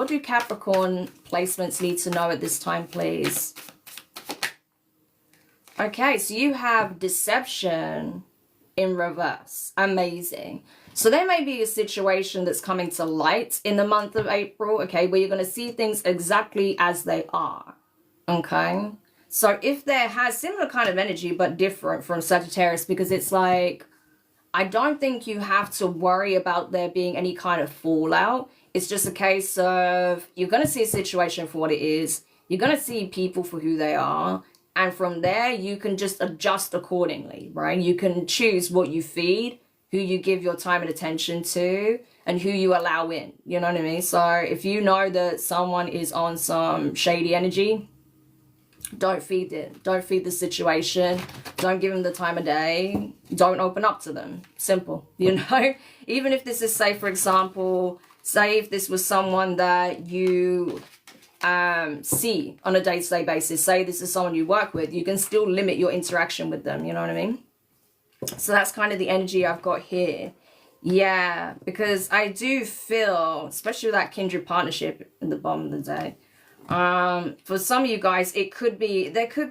What do Capricorn placements need to know at this time, please? Okay, so you have deception in reverse. Amazing. So there may be a situation that's coming to light in the month of April, okay, where you're going to see things exactly as they are, okay? So if there has similar kind of energy but different from Sagittarius, because it's like, I don't think you have to worry about there being any kind of fallout. It's just a case of you're going to see a situation for what it is. You're going to see people for who they are. And from there, you can just adjust accordingly, right? You can choose what you feed, who you give your time and attention to, and who you allow in. You know what I mean? So if you know that someone is on some shady energy, don't feed it. Don't feed the situation. Don't give them the time of day. Don't open up to them. Simple, you know? Even if this is, say, for example, say if this was someone that you see on a day-to-day basis, say this is someone you work with, you can still limit your interaction with them, you know what I mean? So that's kind of the energy I've got here. Yeah, because I do feel, especially with that kindred partnership in the bottom of the day, for some of you guys, there could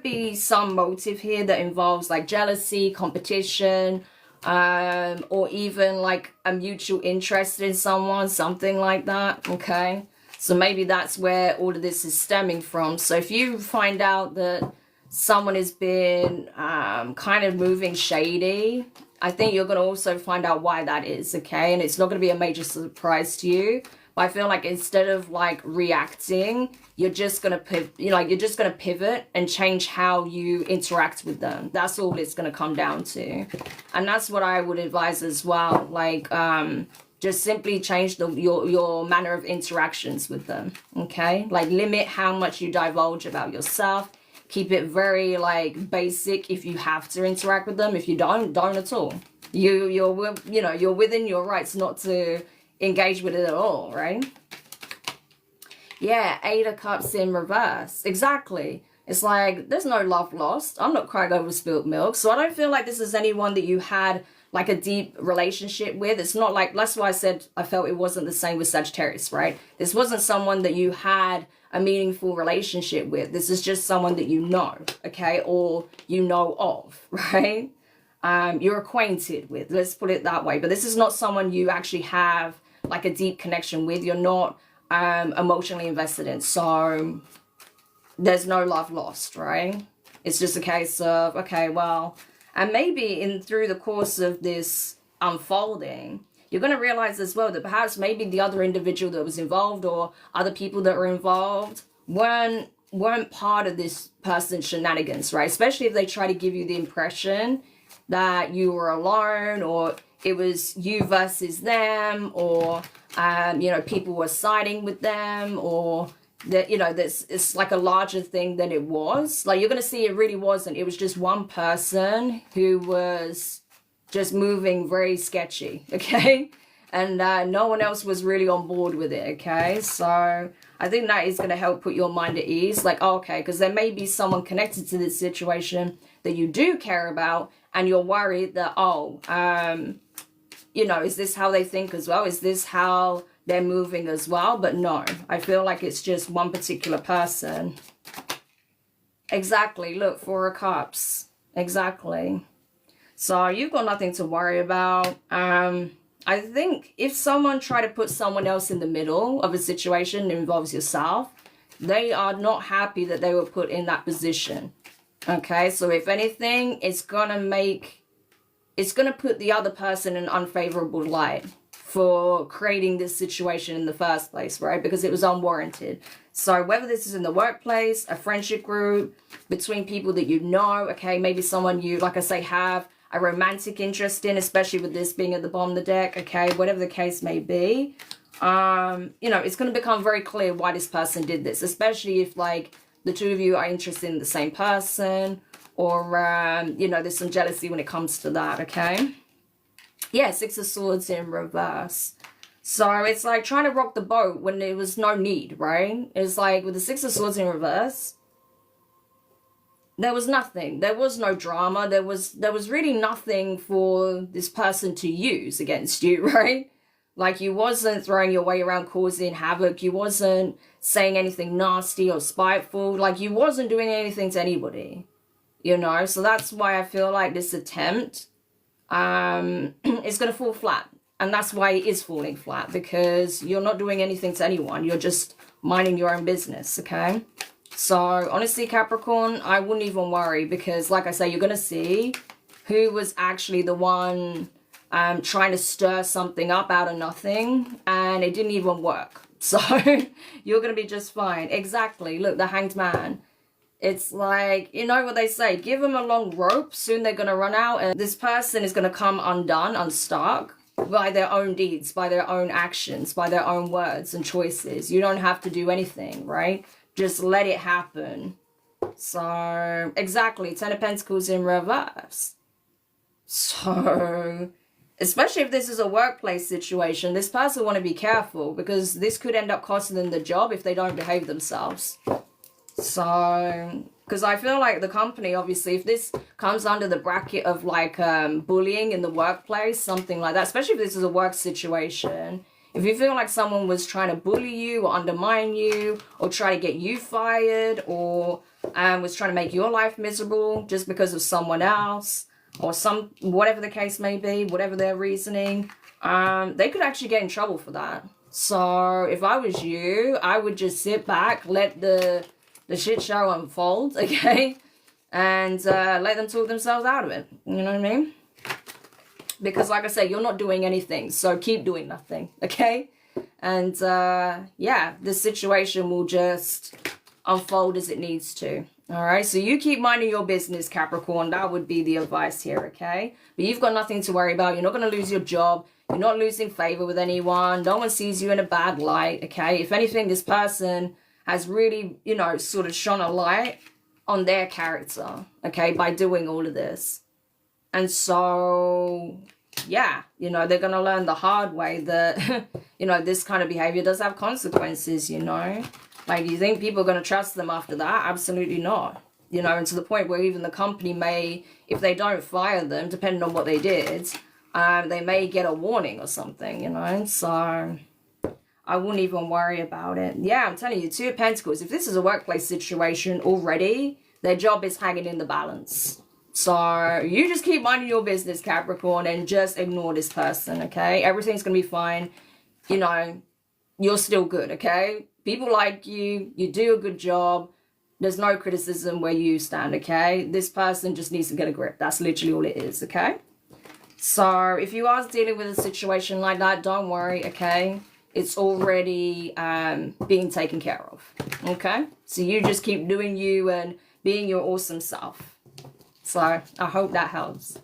be some motive here that involves like jealousy, competition, or even like a mutual interest in someone, something like that, okay? So maybe that's where all of this is stemming from. So if you find out that someone has been kind of moving shady, I think you're going to also find out why that is, okay? And it's not going to be a major surprise to you. But I feel like instead of like reacting, you're just going to pivot and change how you interact with them. That's all it's going to come down to. And that's what I would advise as well. Like, just simply change your manner of interactions with them, okay? Like, limit how much you divulge about yourself. Keep it very, like, basic if you have to interact with them. If you don't at all. You're within your rights not to engage with it at all, right? Yeah, 8 of Cups in reverse. Exactly. It's like, there's no love lost. I'm not crying over spilled milk. So I don't feel like this is anyone that you had like a deep relationship with. It's not like, that's why I said I felt it wasn't the same with Sagittarius, right? This wasn't someone that you had a meaningful relationship with. This is just someone that you know, okay? Or you know of, right? You're acquainted with, let's put it that way. But this is not someone you actually have like a deep connection with. You're not emotionally invested in. So there's no love lost, right? It's just a case of, okay, well, and maybe through the course of this unfolding, you're going to realize as well that perhaps maybe the other individual that was involved or other people that were involved weren't part of this person's shenanigans, right? Especially if they try to give you the impression that you were alone, or it was you versus them, or people were siding with them, or that, it's like a larger thing than it was. Like, you're going to see it really wasn't. It was just one person who was just moving very sketchy, okay? And no one else was really on board with it, okay? So I think that is going to help put your mind at ease. Like, okay, because there may be someone connected to this situation that you do care about, and you're worried that, is this how they think as well? Is this how they're moving as well? But no, I feel like it's just one particular person. Exactly. Look, 4 of Cups. Exactly. So you've got nothing to worry about. I think if someone tried to put someone else in the middle of a situation that involves yourself, they are not happy that they were put in that position. Okay, so if anything, it's gonna put the other person in an unfavorable light for creating this situation in the first place, right? Because it was unwarranted. So whether this is in the workplace, a friendship group, between people that you know, okay, maybe someone you, like I say, have a romantic interest in, especially with this being at the bottom of the deck, okay, whatever the case may be, it's going to become very clear why this person did this, especially if, like, the two of you are interested in the same person, or, there's some jealousy when it comes to that, okay? Yeah, 6 of Swords in reverse. So it's like trying to rock the boat when there was no need, right? It's like with the 6 of Swords in reverse, there was nothing. There was no drama. There was really nothing for this person to use against you, right? Like, you wasn't throwing your weight around causing havoc. You wasn't saying anything nasty or spiteful. Like, you wasn't doing anything to anybody, you know? So that's why I feel like this attempt is going to fall flat. And that's why it is falling flat, because you're not doing anything to anyone. You're just minding your own business, okay? So, honestly, Capricorn, I wouldn't even worry, because, like I say, you're going to see who was actually the one trying to stir something up out of nothing, and it didn't even work. So, you're going to be just fine. Exactly. Look, the Hanged Man. It's like, you know what they say, give them a long rope, soon they're going to run out, and this person is going to come undone, unstuck by their own deeds, by their own actions, by their own words and choices. You don't have to do anything, right? Just let it happen. So, exactly, Ten of Pentacles in reverse. So, especially if this is a workplace situation, this person want to be careful, because this could end up costing them the job if they don't behave themselves. So, because I feel like the company, obviously, if this comes under the bracket of like bullying in the workplace, something like that, especially if this is a work situation, if you feel like someone was trying to bully you or undermine you or try to get you fired, or was trying to make your life miserable just because of someone else, or whatever the case may be, whatever their reasoning, they could actually get in trouble for that. So if I was you, I would just sit back, let the shit show unfold, okay? And let them talk themselves out of it. You know what I mean? Because like I say, you're not doing anything. So keep doing nothing, okay? And yeah, the situation will just unfold as it needs to. All right? So you keep minding your business, Capricorn. That would be the advice here, okay? But you've got nothing to worry about. You're not going to lose your job. You're not losing favor with anyone. No one sees you in a bad light, okay? If anything, this person has really, you know, sort of shone a light on their character, okay, by doing all of this. And so, yeah, you know, they're going to learn the hard way that, you know, this kind of behavior does have consequences, you know. Like, you think people are going to trust them after that? Absolutely not. You know, and to the point where even the company may, if they don't fire them, depending on what they did, they may get a warning or something, you know. So I wouldn't even worry about it. Yeah, I'm telling you, Two of Pentacles, if this is a workplace situation already, their job is hanging in the balance. So you just keep minding your business, Capricorn, and just ignore this person, okay? Everything's going to be fine. You know, you're still good, okay? People like you. You do a good job. There's no criticism where you stand, okay? This person just needs to get a grip. That's literally all it is, okay? So if you are dealing with a situation like that, don't worry, okay? It's already being taken care of, okay? So you just keep doing you and being your awesome self. So I hope that helps.